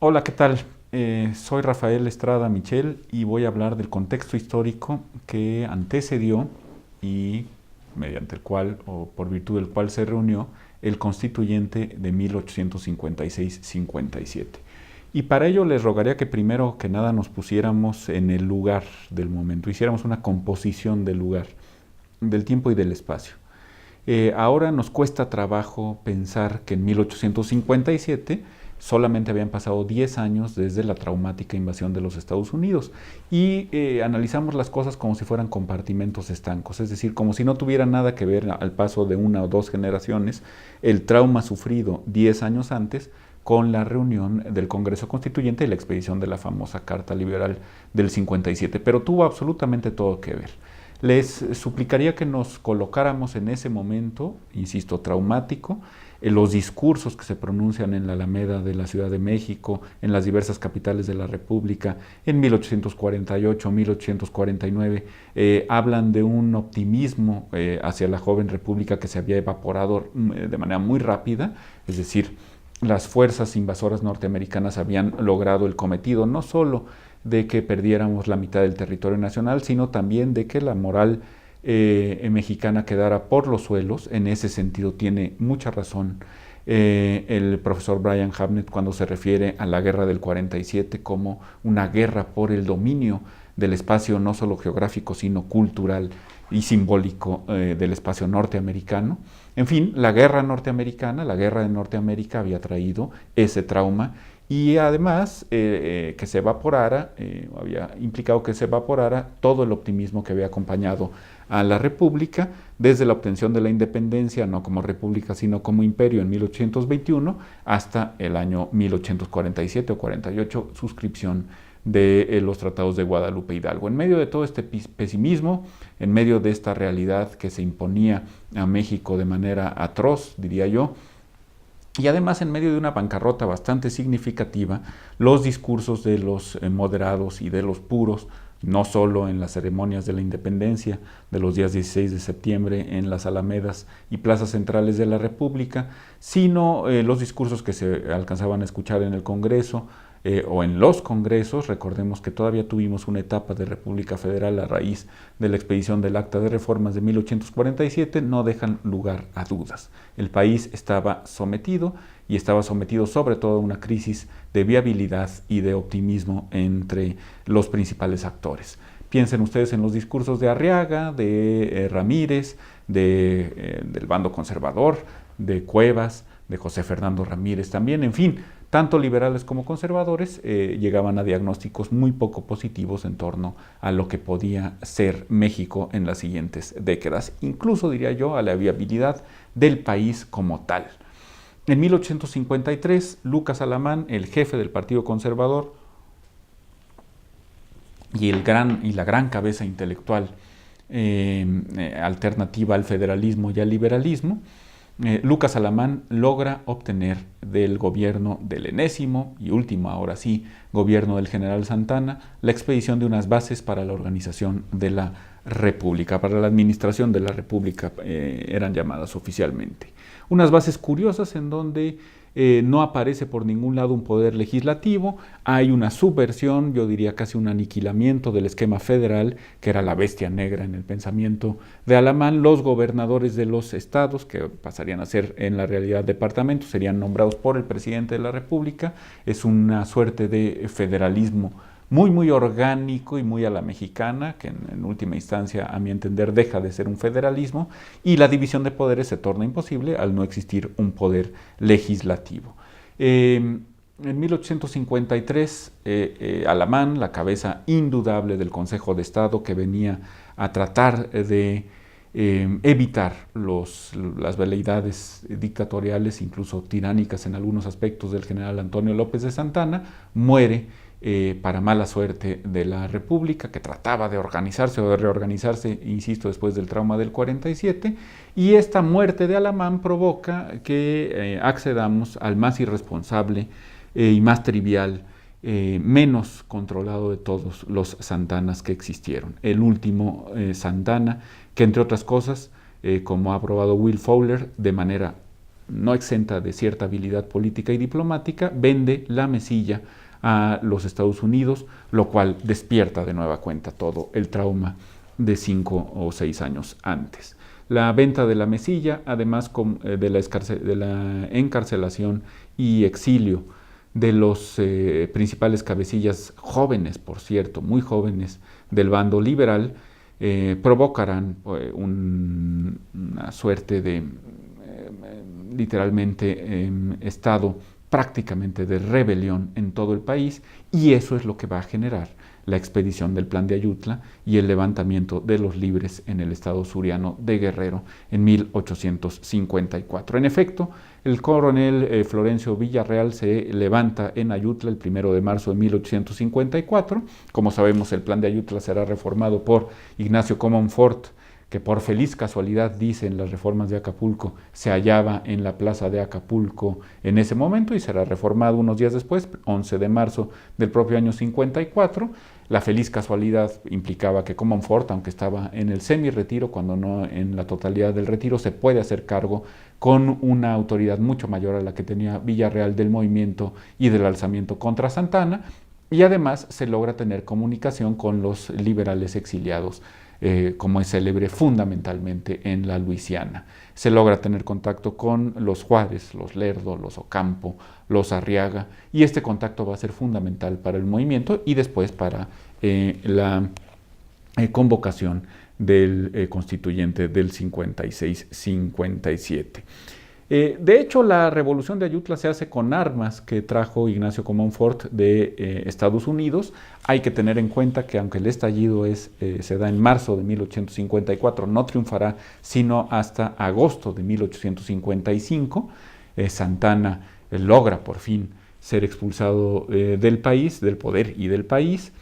Hola, ¿qué tal? Soy Rafael Estrada Michel y voy a hablar del contexto histórico que antecedió y mediante el cual, o por virtud del cual se reunió, el constituyente de 1856-57. Y para ello les rogaría que primero que nada nos pusiéramos en el lugar del momento, hiciéramos una composición del lugar, del tiempo y del espacio. Ahora nos cuesta trabajo pensar que en 1857 solamente habían pasado 10 años desde la traumática invasión de los Estados Unidos y analizamos las cosas como si fueran compartimentos estancos, es decir, como si no tuviera nada que ver al paso de una o dos generaciones el trauma sufrido 10 años antes con la reunión del Congreso Constituyente y la expedición de la famosa Carta Liberal del 57, pero tuvo absolutamente todo que ver. Les suplicaría que nos colocáramos en ese momento, insisto, traumático, en los discursos que se pronuncian en la Alameda de la Ciudad de México, en las diversas capitales de la República, en 1848, 1849, hablan de un optimismo hacia la joven república que se había evaporado de manera muy rápida, es decir, las fuerzas invasoras norteamericanas habían logrado el cometido no solo de que perdiéramos la mitad del territorio nacional, sino también de que la moral mexicana quedara por los suelos. En ese sentido tiene mucha razón el profesor Brian Habnett cuando se refiere a la guerra del 47 como una guerra por el dominio del espacio no solo geográfico, sino cultural y simbólico del espacio norteamericano. En fin, la guerra norteamericana, la guerra de Norteamérica había traído ese trauma y además que se evaporara, había implicado que se evaporara todo el optimismo que había acompañado a la República desde la obtención de la independencia, no como república sino como imperio en 1821 hasta el año 1847 o 48, suscripción de los tratados de Guadalupe Hidalgo. En medio de todo este pesimismo, en medio de esta realidad que se imponía a México de manera atroz, diría yo, y además en medio de una bancarrota bastante significativa, los discursos de los moderados y de los puros, no solo en las ceremonias de la independencia de los días 16 de septiembre en las alamedas y plazas centrales de la República, sino los discursos que se alcanzaban a escuchar en el Congreso, o en los congresos. Recordemos que todavía tuvimos una etapa de República Federal a raíz de la expedición del Acta de Reformas de 1847, no dejan lugar a dudas. El país estaba sometido y estaba sometido sobre todo a una crisis de viabilidad y de optimismo entre los principales actores. Piensen ustedes en los discursos de Arriaga, de Ramírez, del bando conservador, de Cuevas, de José Fernando Ramírez también, en fin, tanto liberales como conservadores llegaban a diagnósticos muy poco positivos en torno a lo que podía ser México en las siguientes décadas, incluso diría yo a la viabilidad del país como tal. En 1853, Lucas Alamán, el jefe del Partido Conservador y la gran cabeza intelectual alternativa al federalismo y al liberalismo, Lucas Alamán logra obtener del gobierno del enésimo y último, ahora sí, gobierno del general Santana, la expedición de unas bases para la organización de la República, para la administración de la República, eran llamadas oficialmente. Unas bases curiosas en donde no aparece por ningún lado un poder legislativo, hay una subversión, yo diría casi un aniquilamiento del esquema federal, que era la bestia negra en el pensamiento de Alamán. Los gobernadores de los estados, que pasarían a ser en la realidad departamentos, serían nombrados por el presidente de la República. Es una suerte de federalismo muy orgánico y muy a la mexicana, que en última instancia, a mi entender, deja de ser un federalismo, y la división de poderes se torna imposible al no existir un poder legislativo. En 1853, Alamán, la cabeza indudable del Consejo de Estado, que venía a tratar de evitar las veleidades dictatoriales, incluso tiránicas en algunos aspectos del general Antonio López de Santana, muere para mala suerte de la República, que trataba de organizarse o de reorganizarse, insisto, después del trauma del 47, y esta muerte de Alamán provoca que accedamos al más irresponsable y más trivial, menos controlado de todos los Santanas que existieron. El último Santana, que entre otras cosas, como ha probado Will Fowler, de manera no exenta de cierta habilidad política y diplomática, vende la mesilla a los Estados Unidos, lo cual despierta de nueva cuenta todo el trauma de 5 o 6 años antes. La venta de la mesilla, además de la encarcelación y exilio de los principales cabecillas jóvenes, por cierto, muy jóvenes del bando liberal, provocarán una suerte de literalmente estado prácticamente de rebelión en todo el país, y eso es lo que va a generar la expedición del Plan de Ayutla y el levantamiento de los libres en el estado suriano de Guerrero en 1854. En efecto, el coronel Florencio Villarreal se levanta en Ayutla el 1 de marzo de 1854. Como sabemos, el Plan de Ayutla será reformado por Ignacio Comonfort, que por feliz casualidad, dicen las reformas de Acapulco, se hallaba en la plaza de Acapulco en ese momento, y será reformado unos días después, 11 de marzo del propio año 54. La feliz casualidad implicaba que Comonfort, aunque estaba en el semi-retiro, cuando no en la totalidad del retiro, se puede hacer cargo con una autoridad mucho mayor a la que tenía Villarreal del movimiento y del alzamiento contra Santana, y además se logra tener comunicación con los liberales exiliados, como es célebre fundamentalmente en la Luisiana. Se logra tener contacto con los Juárez, los Lerdo, los Ocampo, los Arriaga, y este contacto va a ser fundamental para el movimiento y después para la convocación del constituyente del 56-57. De hecho, la revolución de Ayutla se hace con armas que trajo Ignacio Comonfort de Estados Unidos. Hay que tener en cuenta que aunque el estallido se da en marzo de 1854, no triunfará sino hasta agosto de 1855. Santana logra por fin ser expulsado del país, del poder y del país,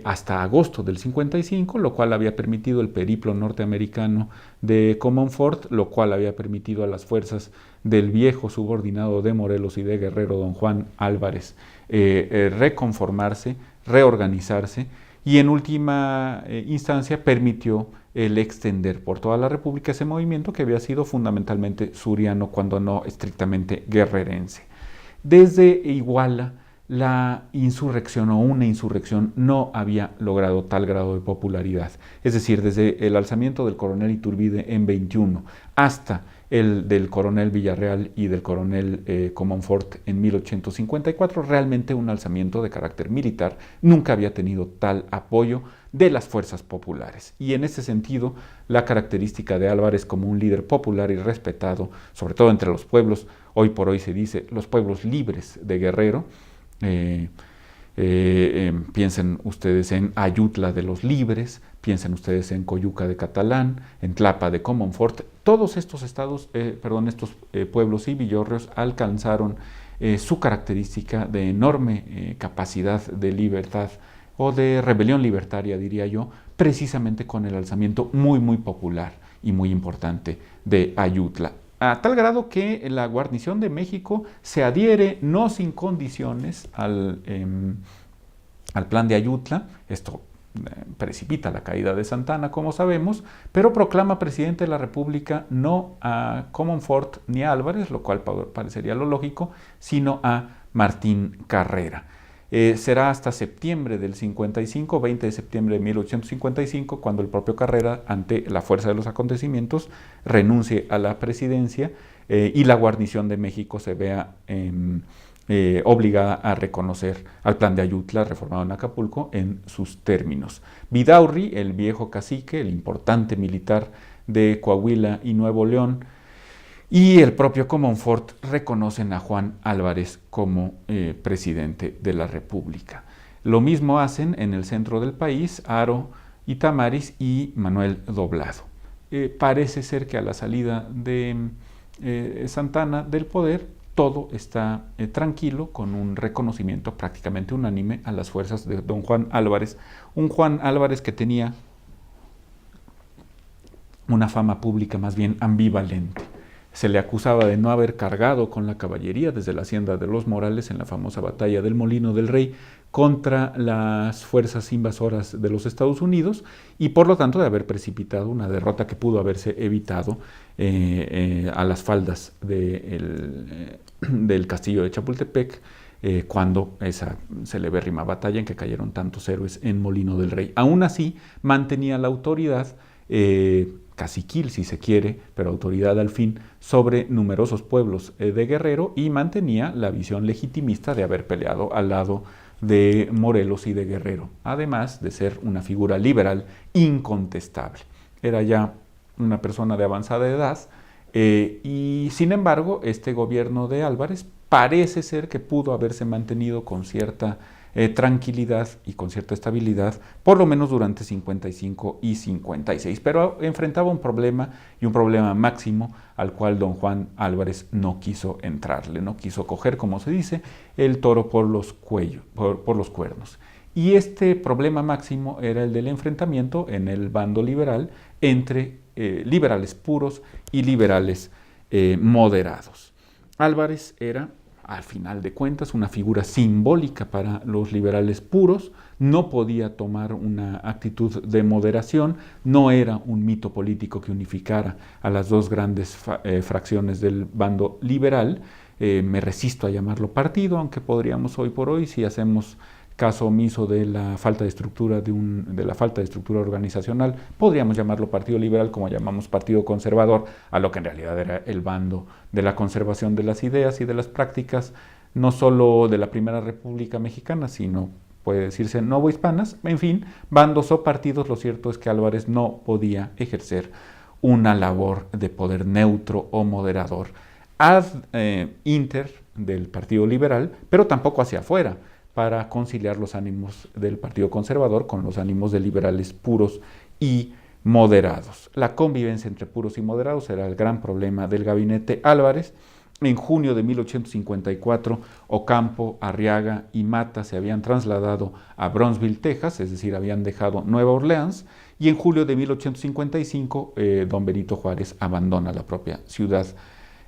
hasta agosto del 55, lo cual había permitido el periplo norteamericano de Comonfort, lo cual había permitido a las fuerzas del viejo subordinado de Morelos y de Guerrero, don Juan Álvarez, reconformarse, reorganizarse, y en última instancia permitió el extender por toda la República ese movimiento que había sido fundamentalmente suriano, cuando no estrictamente guerrerense. Desde Iguala, la insurrección o una insurrección no había logrado tal grado de popularidad. Es decir, desde el alzamiento del coronel Iturbide en 21 hasta el del coronel Villarreal y del coronel Comonfort en 1854, realmente un alzamiento de carácter militar nunca había tenido tal apoyo de las fuerzas populares. Y en ese sentido, la característica de Álvarez como un líder popular y respetado, sobre todo entre los pueblos, hoy por hoy se dice los pueblos libres de Guerrero. Piensen ustedes en Ayutla de los Libres, piensen ustedes en Coyuca de Catalán, en Tlapa de Comonfort. Todos estos pueblos y villorrios alcanzaron su característica de enorme capacidad de libertad o de rebelión libertaria, diría yo, precisamente con el alzamiento muy popular y muy importante de Ayutla. A tal grado que la guarnición de México se adhiere, no sin condiciones, al Plan de Ayutla. Esto precipita la caída de Santana, como sabemos, pero proclama presidente de la República no a Comonfort ni a Álvarez, lo cual parecería lo lógico, sino a Martín Carrera. Será hasta septiembre del 55, 20 de septiembre de 1855, cuando el propio Carrera, ante la fuerza de los acontecimientos, renuncie a la presidencia y la guarnición de México se vea obligada a reconocer al Plan de Ayutla, reformado en Acapulco, en sus términos. Vidaurri, el viejo cacique, el importante militar de Coahuila y Nuevo León, y el propio Comonfort reconocen a Juan Álvarez como presidente de la República. Lo mismo hacen en el centro del país Haro y Tamaris y Manuel Doblado. Parece ser que a la salida de Santana del poder, todo está tranquilo, con un reconocimiento prácticamente unánime a las fuerzas de don Juan Álvarez. Un Juan Álvarez que tenía una fama pública más bien ambivalente. Se le acusaba de no haber cargado con la caballería desde la hacienda de los Morales en la famosa batalla del Molino del Rey contra las fuerzas invasoras de los Estados Unidos y por lo tanto de haber precipitado una derrota que pudo haberse evitado a las faldas del castillo de Chapultepec cuando esa celebérrima batalla en que cayeron tantos héroes en Molino del Rey. Aún así, mantenía la autoridad caciquil, si se quiere, pero autoridad al fin, sobre numerosos pueblos de Guerrero y mantenía la visión legitimista de haber peleado al lado de Morelos y de Guerrero, además de ser una figura liberal incontestable. Era ya una persona de avanzada edad y sin embargo este gobierno de Álvarez parece ser que pudo haberse mantenido con cierta tranquilidad y con cierta estabilidad, por lo menos durante 55 y 56, pero enfrentaba un problema y un problema máximo al cual don Juan Álvarez no quiso entrarle, no quiso coger, como se dice, el toro por los cuernos. Y este problema máximo era el del enfrentamiento en el bando liberal entre liberales puros y liberales moderados. Álvarez era, al final de cuentas, una figura simbólica para los liberales puros, no podía tomar una actitud de moderación, no era un mito político que unificara a las dos grandes fracciones del bando liberal. Me resisto a llamarlo partido, aunque podríamos hoy por hoy, si hacemos caso omiso de la falta de estructura organizacional, podríamos llamarlo partido liberal como llamamos partido conservador, a lo que en realidad era el bando de la conservación de las ideas y de las prácticas, no solo de la Primera República Mexicana, sino puede decirse novohispanas, en fin, bandos o partidos. Lo cierto es que Álvarez no podía ejercer una labor de poder neutro o moderador ad inter del Partido Liberal, pero tampoco hacia afuera, para conciliar los ánimos del Partido Conservador con los ánimos de liberales puros y moderados. La convivencia entre puros y moderados era el gran problema del gabinete Álvarez. En junio de 1854, Ocampo, Arriaga y Mata se habían trasladado a Brownsville, Texas, es decir, habían dejado Nueva Orleans, y en julio de 1855, don Benito Juárez abandona la propia ciudad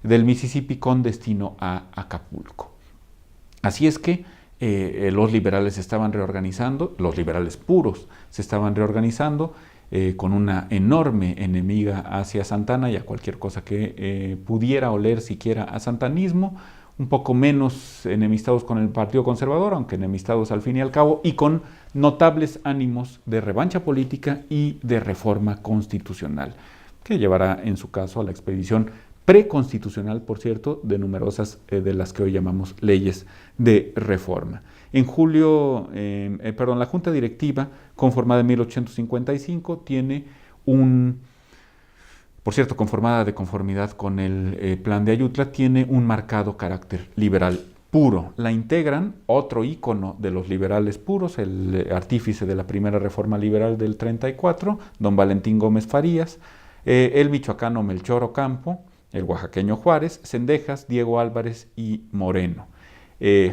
del Mississippi con destino a Acapulco. Así es que los liberales se estaban reorganizando, los liberales puros se estaban reorganizando con una enorme enemiga hacia Santana y a cualquier cosa que pudiera oler siquiera a santanismo, un poco menos enemistados con el Partido Conservador, aunque enemistados al fin y al cabo, y con notables ánimos de revancha política y de reforma constitucional, que llevará en su caso a la expedición preconstitucional, por cierto, de numerosas de las que hoy llamamos leyes de reforma. En julio, la Junta Directiva, conformada en 1855, tiene por cierto, conformada de conformidad con el Plan de Ayutla, tiene un marcado carácter liberal puro. La integran otro ícono de los liberales puros, el artífice de la primera reforma liberal del 34, don Valentín Gómez Farías, el michoacano Melchor Ocampo, el oaxaqueño Juárez, Cendejas, Diego Álvarez y Moreno.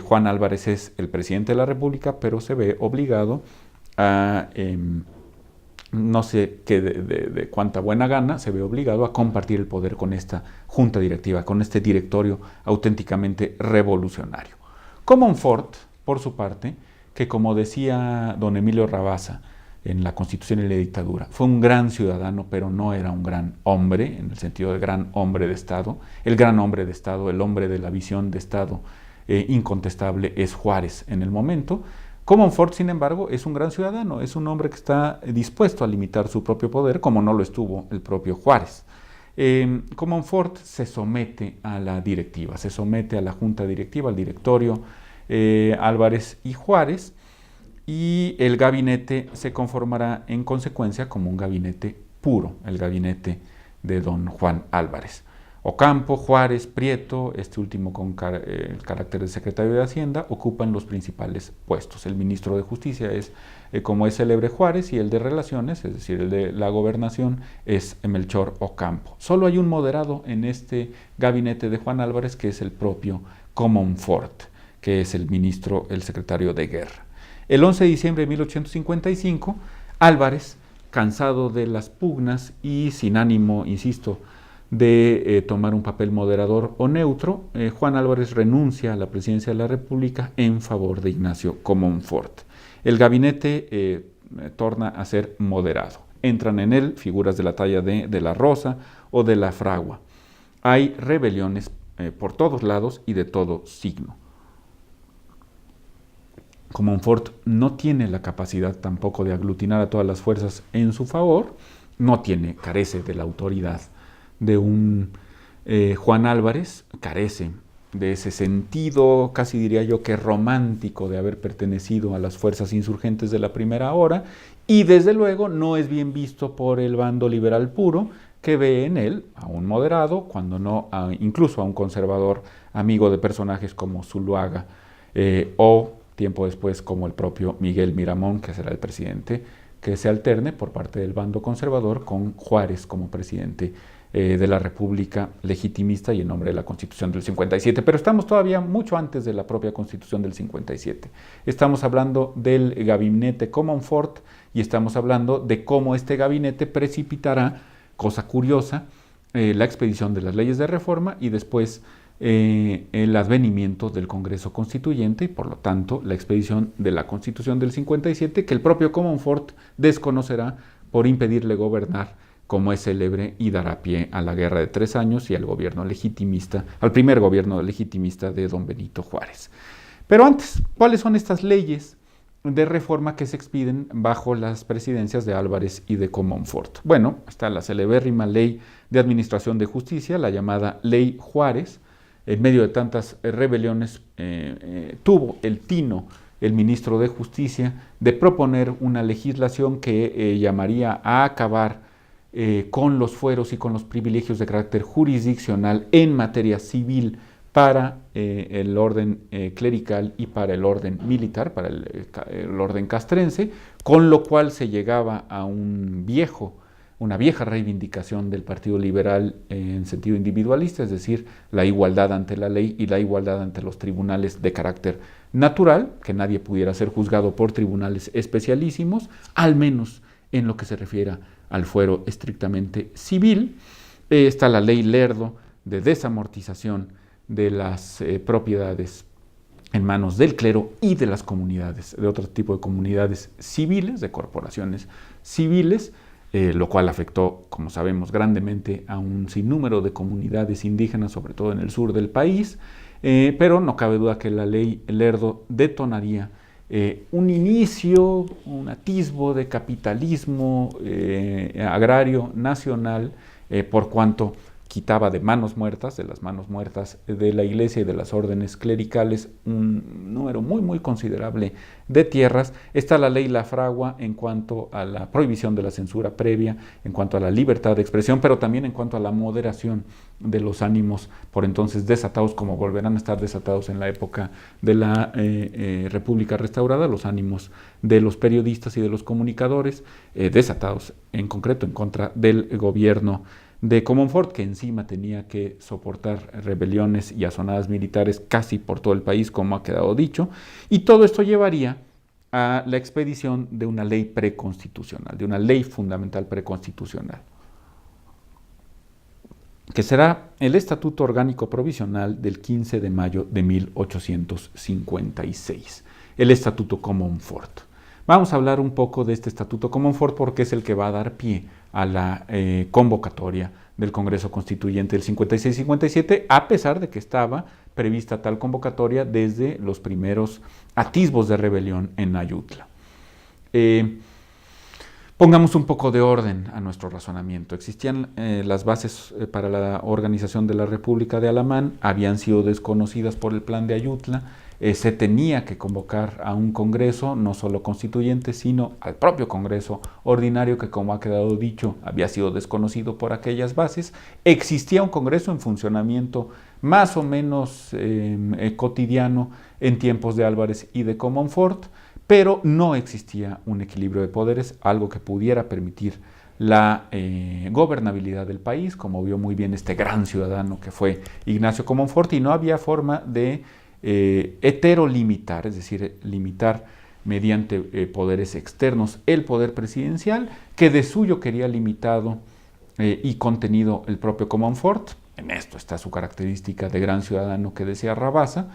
Juan Álvarez es el presidente de la República, pero se ve obligado a, no sé qué de cuánta buena gana, se ve obligado a compartir el poder con esta junta directiva, con este directorio auténticamente revolucionario. Comonfort, por su parte, que como decía don Emilio Rabasa, en la Constitución y la dictadura, fue un gran ciudadano, pero no era un gran hombre, en el sentido de gran hombre de Estado. El gran hombre de Estado, el hombre de la visión de Estado incontestable es Juárez en el momento. Comonfort, sin embargo, es un gran ciudadano, es un hombre que está dispuesto a limitar su propio poder, como no lo estuvo el propio Juárez. Comonfort se somete a la directiva, se somete a la junta directiva, al directorio Álvarez y Juárez, y el gabinete se conformará en consecuencia como un gabinete puro, el gabinete de don Juan Álvarez. Ocampo, Juárez, Prieto, este último con el carácter de secretario de Hacienda, ocupan los principales puestos. El ministro de Justicia es, como es célebre, Juárez, y el de Relaciones, es decir, el de la Gobernación, es Melchor Ocampo. Solo hay un moderado en este gabinete de Juan Álvarez, que es el propio Comonfort, que es el ministro, el secretario de Guerra. El 11 de diciembre de 1855, Álvarez, cansado de las pugnas y sin ánimo, insisto, de tomar un papel moderador o neutro, Juan Álvarez renuncia a la presidencia de la República en favor de Ignacio Comonfort. El gabinete torna a ser moderado. Entran en él figuras de la talla de la Rosa o de la Fragua. Hay rebeliones por todos lados y de todo signo. Comonfort no tiene la capacidad tampoco de aglutinar a todas las fuerzas en su favor, carece de la autoridad de un Juan Álvarez, carece de ese sentido, casi diría yo que romántico, de haber pertenecido a las fuerzas insurgentes de la primera hora, y desde luego no es bien visto por el bando liberal puro, que ve en él a un moderado, cuando no incluso a un conservador amigo de personajes como Zuluaga o tiempo después como el propio Miguel Miramón, que será el presidente que se alterne por parte del bando conservador con Juárez como presidente de la República legitimista y en nombre de la Constitución del 57. Pero estamos todavía mucho antes de la propia Constitución del 57. Estamos hablando del gabinete Comonfort y estamos hablando de cómo este gabinete precipitará, cosa curiosa, la expedición de las leyes de reforma y después el advenimiento del Congreso Constituyente y por lo tanto la expedición de la Constitución del 57 que el propio Comonfort desconocerá por impedirle gobernar, como es célebre, y dará pie a la Guerra de 3 años y al gobierno legitimista, al primer gobierno legitimista de don Benito Juárez. Pero antes, ¿cuáles son estas leyes de reforma que se expiden bajo las presidencias de Álvarez y de Comonfort? Bueno, está la celebérrima Ley de Administración de Justicia, la llamada Ley Juárez. En medio de tantas rebeliones tuvo el tino el ministro de Justicia de proponer una legislación que llamaría a acabar con los fueros y con los privilegios de carácter jurisdiccional en materia civil para el orden clerical y para el orden militar, para el orden castrense, con lo cual se llegaba a una vieja reivindicación del Partido Liberal en sentido individualista, es decir, la igualdad ante la ley y la igualdad ante los tribunales de carácter natural, que nadie pudiera ser juzgado por tribunales especialísimos, al menos en lo que se refiere al fuero estrictamente civil. Está la ley Lerdo de desamortización de las propiedades en manos del clero y de las comunidades, de otro tipo de comunidades civiles, de corporaciones civiles, lo cual afectó, como sabemos, grandemente a un sinnúmero de comunidades indígenas, sobre todo en el sur del país, pero no cabe duda que la ley Lerdo detonaría un inicio, un atisbo de capitalismo agrario nacional, por cuanto quitaba de manos muertas, de las manos muertas de la iglesia y de las órdenes clericales, un número muy, muy considerable de tierras. Está la ley La Fragua en cuanto a la prohibición de la censura previa, en cuanto a la libertad de expresión, pero también en cuanto a la moderación de los ánimos por entonces desatados, como volverán a estar desatados en la época de la República Restaurada, los ánimos de los periodistas y de los comunicadores, desatados en concreto en contra del gobierno de Comonfort, que encima tenía que soportar rebeliones y azonadas militares casi por todo el país, como ha quedado dicho, y todo esto llevaría a la expedición de una ley preconstitucional, de una ley fundamental preconstitucional, que será el Estatuto Orgánico Provisional del 15 de mayo de 1856, el Estatuto Comonfort. Vamos a hablar un poco de este Estatuto Comonfort porque es el que va a dar pie a la convocatoria del Congreso Constituyente del 56-57, a pesar de que estaba prevista tal convocatoria desde los primeros atisbos de rebelión en Ayutla. Pongamos un poco de orden a nuestro razonamiento. Existían las bases para la organización de la República de Alamán, habían sido desconocidas por el Plan de Ayutla, se tenía que convocar a un Congreso, no solo constituyente, sino al propio Congreso ordinario, que, como ha quedado dicho, había sido desconocido por aquellas bases. Existía un Congreso en funcionamiento más o menos cotidiano en tiempos de Álvarez y de Comonfort, pero no existía un equilibrio de poderes, algo que pudiera permitir la gobernabilidad del país, como vio muy bien este gran ciudadano que fue Ignacio Comonfort, y no había forma de heterolimitar, es decir, limitar mediante poderes externos el poder presidencial, que de suyo quería limitado y contenido el propio Comonfort. En esto está su característica de gran ciudadano que decía Rabasa.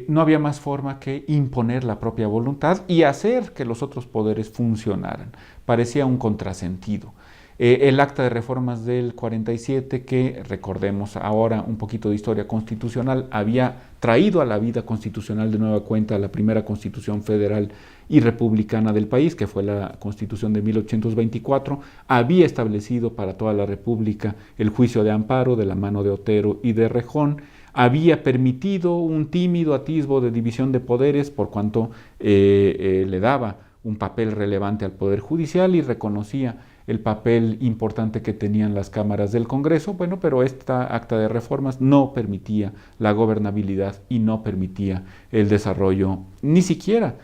No había más forma que imponer la propia voluntad y hacer que los otros poderes funcionaran. Parecía un contrasentido. El acta de reformas del 47, que recordemos ahora un poquito de historia constitucional, había traído a la vida constitucional de nueva cuenta la primera constitución federal y republicana del país, que fue la constitución de 1824, había establecido para toda la república el juicio de amparo de la mano de Otero y de Rejón, había permitido un tímido atisbo de división de poderes por cuanto le daba un papel relevante al Poder Judicial y reconocía el papel importante que tenían las cámaras del Congreso. Bueno, pero esta acta de reformas no permitía la gobernabilidad y no permitía el desarrollo, ni siquiera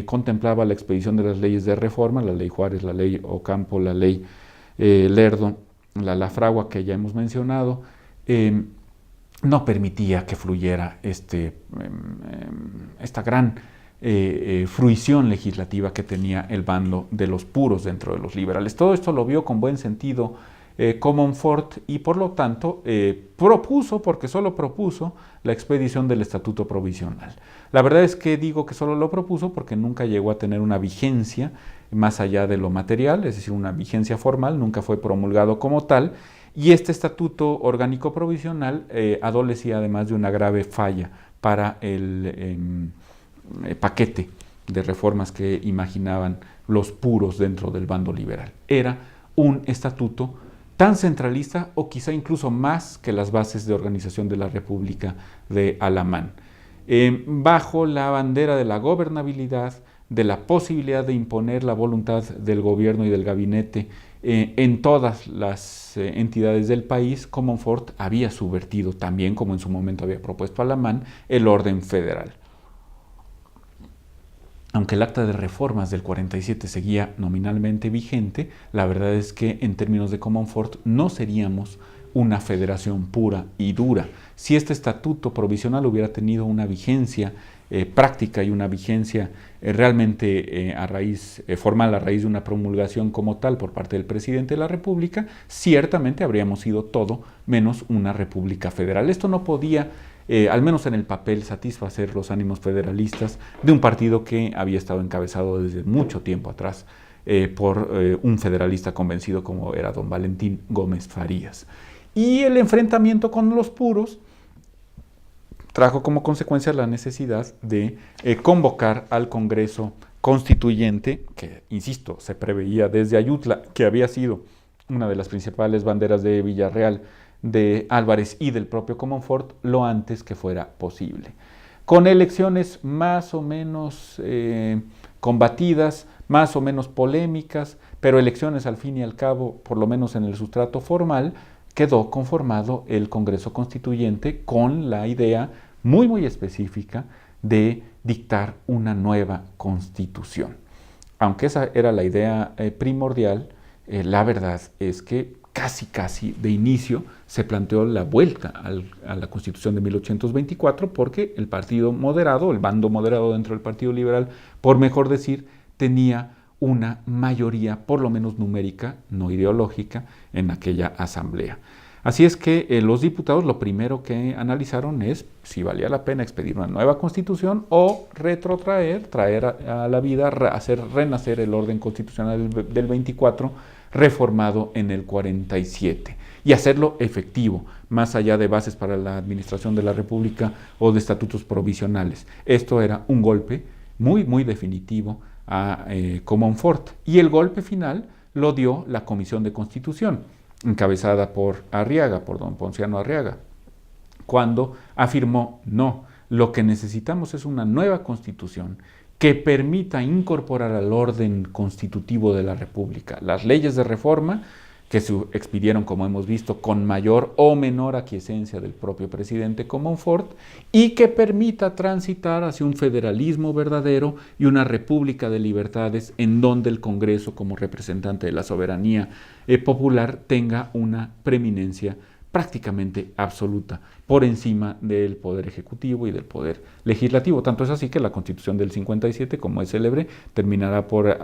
contemplaba la expedición de las leyes de reforma, la ley Juárez, la ley Ocampo, la ley Lerdo, la Fragua que ya hemos mencionado, no permitía que fluyera esta gran fruición legislativa que tenía el bando de los puros dentro de los liberales. Todo esto lo vio con buen sentido Comonfort y por lo tanto propuso, porque solo propuso, la expedición del Estatuto Provisional. La verdad es que digo que solo lo propuso porque nunca llegó a tener una vigencia más allá de lo material, es decir, una vigencia formal, nunca fue promulgado como tal, y este Estatuto Orgánico Provisional adolecía además de una grave falla para el paquete de reformas que imaginaban los puros dentro del bando liberal. Era un estatuto tan centralista o quizá incluso más que las bases de organización de la República de Alamán. Bajo la bandera de la gobernabilidad, de la posibilidad de imponer la voluntad del gobierno y del gabinete en todas las entidades del país, Comonfort había subvertido también, como en su momento había propuesto Alamán, el orden federal. Aunque el acta de reformas del 47 seguía nominalmente vigente, la verdad es que en términos de Comonfort no seríamos una federación pura y dura. Si este estatuto provisional hubiera tenido una vigencia práctica y una vigencia realmente formal a raíz de una promulgación como tal por parte del presidente de la República, ciertamente habríamos sido todo menos una república federal. Esto no podía al menos en el papel, satisfacer los ánimos federalistas de un partido que había estado encabezado desde mucho tiempo atrás por un federalista convencido como era don Valentín Gómez Farías. Y el enfrentamiento con los puros trajo como consecuencia la necesidad de convocar al Congreso Constituyente, que, insisto, se preveía desde Ayutla, que había sido una de las principales banderas de Villarreal, de Álvarez y del propio Comonfort, lo antes que fuera posible. Con elecciones más o menos combatidas, más o menos polémicas, pero elecciones al fin y al cabo, por lo menos en el sustrato formal, quedó conformado el Congreso Constituyente con la idea muy específica de dictar una nueva constitución. Aunque esa era la idea primordial, la verdad es que casi de inicio se planteó la vuelta a la Constitución de 1824 porque el partido moderado, el bando moderado dentro del Partido Liberal, por mejor decir, tenía una mayoría, por lo menos numérica, no ideológica, en aquella asamblea. Así es que los diputados lo primero que analizaron es si valía la pena expedir una nueva constitución o traer a la vida, hacer renacer el orden constitucional del 24 reformado en el 47 y hacerlo efectivo, más allá de bases para la administración de la República o de estatutos provisionales. Esto era un golpe muy definitivo a Comonfort y el golpe final lo dio la Comisión de Constitución, encabezada por Arriaga, por don Ponciano Arriaga, cuando afirmó: no, lo que necesitamos es una nueva constitución que permita incorporar al orden constitutivo de la República las leyes de reforma que se expidieron, como hemos visto, con mayor o menor aquiescencia del propio presidente Comonfort, y que permita transitar hacia un federalismo verdadero y una república de libertades en donde el Congreso, como representante de la soberanía popular, tenga una preeminencia prácticamente absoluta por encima del poder ejecutivo y del poder legislativo. Tanto es así que la Constitución del 57, como es célebre, terminará por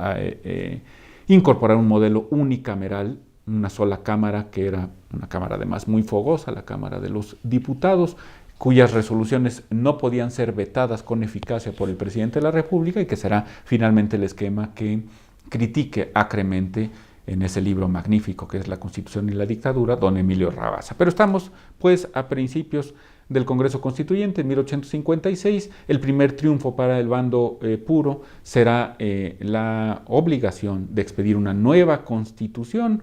incorporar un modelo unicameral una sola cámara, que era una cámara además muy fogosa, la Cámara de los Diputados, cuyas resoluciones no podían ser vetadas con eficacia por el presidente de la República, y que será finalmente el esquema que critique acremente en ese libro magnífico que es La Constitución y la Dictadura, don Emilio Rabasa. Pero estamos pues a principios del Congreso Constituyente, en 1856, el primer triunfo para el bando puro será la obligación de expedir una nueva constitución.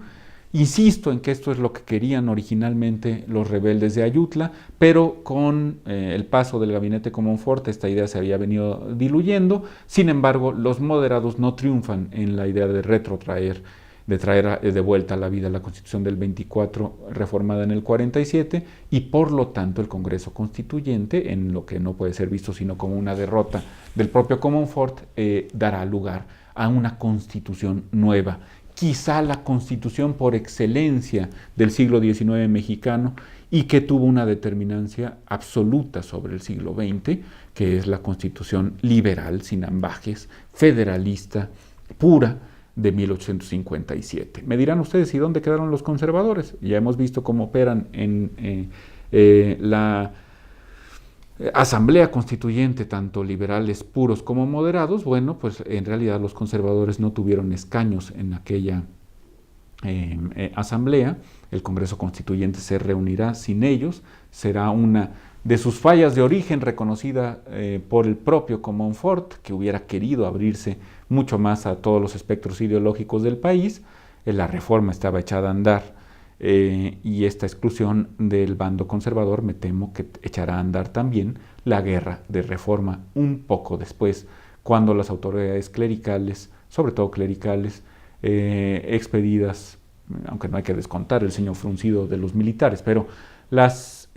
Insisto en que esto es lo que querían originalmente los rebeldes de Ayutla, pero con el paso del gabinete Comonfort esta idea se había venido diluyendo. Sin embargo, los moderados no triunfan en la idea de retrotraer, de traer de vuelta a la vida la Constitución del 24 reformada en el 47, y por lo tanto el Congreso Constituyente, en lo que no puede ser visto sino como una derrota del propio Comonfort, dará lugar a una Constitución nueva, quizá la Constitución por excelencia del siglo XIX mexicano, y que tuvo una determinancia absoluta sobre el siglo XX, que es la Constitución liberal, sin ambajes, federalista, pura, de 1857. Me dirán ustedes, ¿y dónde quedaron los conservadores? Ya hemos visto cómo operan en la Asamblea Constituyente, tanto liberales puros como moderados. Bueno, pues en realidad los conservadores no tuvieron escaños en aquella asamblea. El Congreso Constituyente se reunirá sin ellos, será una de sus fallas de origen reconocida por el propio Comonfort, que hubiera querido abrirse mucho más a todos los espectros ideológicos del país. La reforma estaba echada a andar, y esta exclusión del bando conservador me temo que echará a andar también la guerra de reforma un poco después, cuando las autoridades clericales, sobre todo clericales, expedidas, aunque no hay que descontar el ceño fruncido de los militares, pero las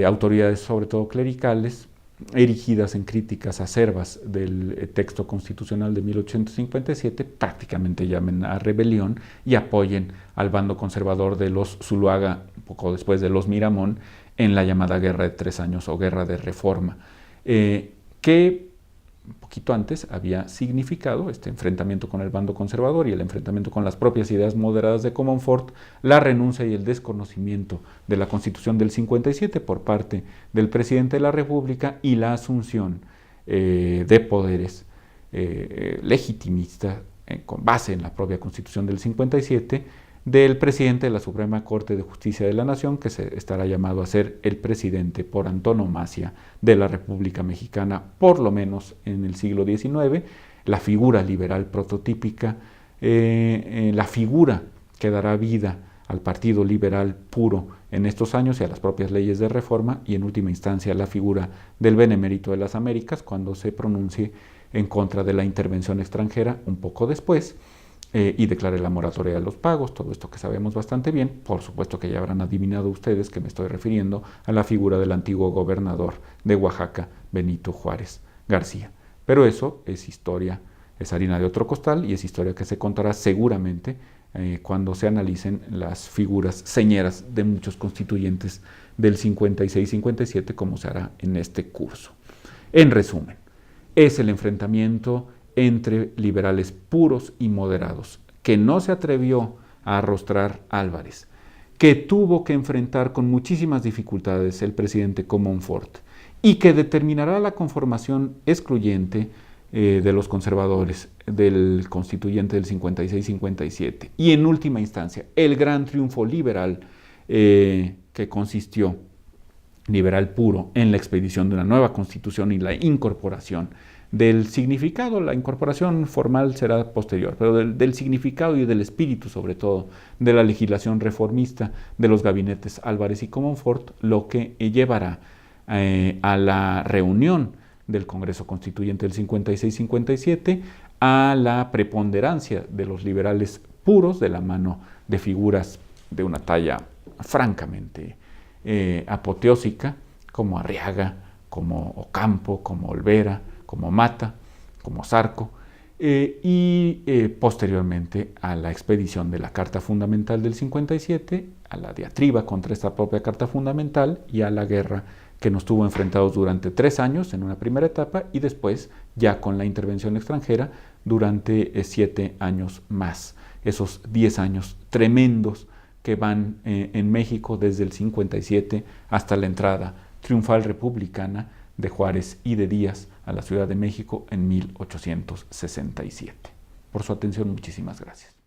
autoridades, sobre todo clericales, erigidas en críticas acerbas del texto constitucional de 1857, prácticamente llamen a rebelión y apoyen al bando conservador de los Zuluaga, un poco después de los Miramón, en la llamada Guerra de 3 años o Guerra de Reforma, que un poquito antes había significado, este enfrentamiento con el bando conservador y el enfrentamiento con las propias ideas moderadas de Comonfort, la renuncia y el desconocimiento de la Constitución del 57 por parte del presidente de la República, y la asunción de poderes legitimistas con base en la propia Constitución del 57 del presidente de la Suprema Corte de Justicia de la Nación, que se estará llamado a ser el presidente por antonomasia de la República Mexicana, por lo menos en el siglo XIX, la figura liberal prototípica, la figura que dará vida al Partido Liberal puro en estos años y a las propias leyes de reforma, y en última instancia la figura del Benemérito de las Américas cuando se pronuncie en contra de la intervención extranjera un poco después, y declare la moratoria de los pagos, todo esto que sabemos bastante bien. Por supuesto que ya habrán adivinado ustedes que me estoy refiriendo a la figura del antiguo gobernador de Oaxaca, Benito Juárez García. Pero eso es historia, es harina de otro costal, y es historia que se contará seguramente cuando se analicen las figuras señeras de muchos constituyentes del 56-57, como se hará en este curso. En resumen, es el enfrentamiento entre liberales puros y moderados, que no se atrevió a arrostrar Álvarez, que tuvo que enfrentar con muchísimas dificultades el presidente Comonfort, y que determinará la conformación excluyente de los conservadores del constituyente del 56-57, y en última instancia el gran triunfo liberal que consistió, liberal puro, en la expedición de una nueva constitución y la incorporación del significado. La incorporación formal será posterior, pero del significado y del espíritu, sobre todo, de la legislación reformista de los gabinetes Álvarez y Comonfort, lo que llevará a la reunión del Congreso Constituyente del 56-57, a la preponderancia de los liberales puros de la mano de figuras de una talla francamente apoteósica, como Arriaga, como Ocampo, como Olvera, como Mata, como Zarco, y posteriormente a la expedición de la Carta Fundamental del 57, a la diatriba contra esta propia Carta Fundamental y a la guerra que nos tuvo enfrentados durante 3 años en una primera etapa, y después, ya con la intervención extranjera, durante 7 años más. Esos 10 años tremendos que van en México desde el 57 hasta la entrada triunfal republicana de Juárez y de Díaz a la Ciudad de México en 1867. Por su atención, muchísimas gracias.